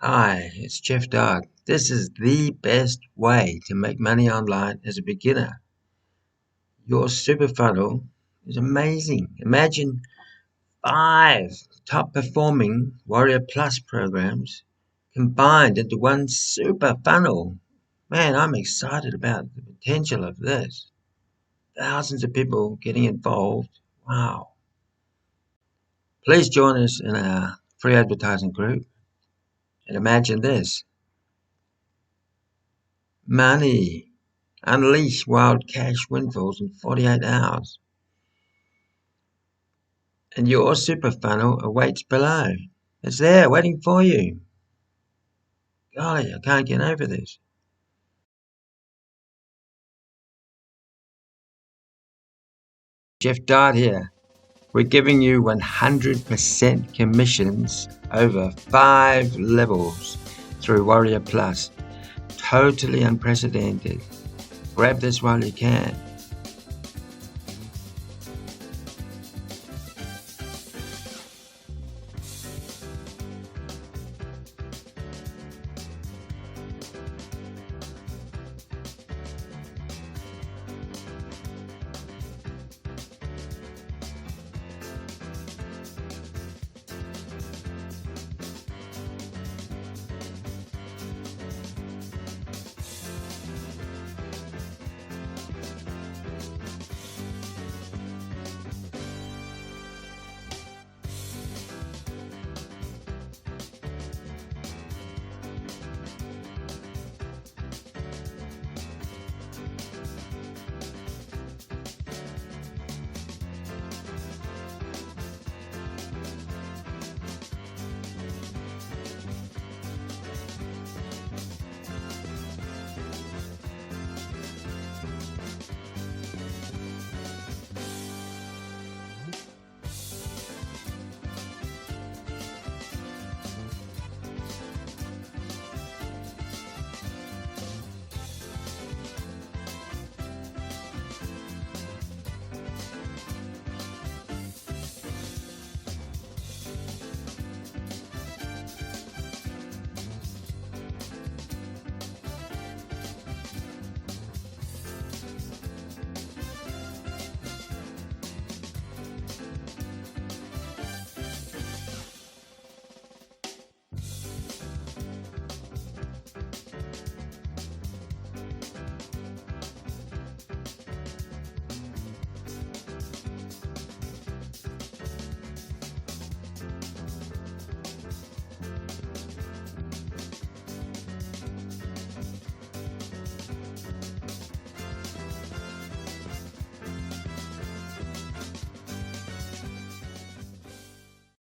Hi, it's Jeff Dodd. This is the best way to make money online as a beginner. Your super funnel is amazing. Imagine 5 top performing Warrior Plus programs combined into one super funnel. Man, I'm excited about the potential of this. Thousands of people getting involved. Wow. Please join us in our free advertising group and imagine this. Money. Unleash wild cash windfalls in 48 hours. And your super funnel awaits below. It's there waiting for you. Golly, I can't get over this. Jeff Dart here. We're giving you 100% commissions over 5 levels through Warrior Plus. Totally unprecedented. Grab this while you can.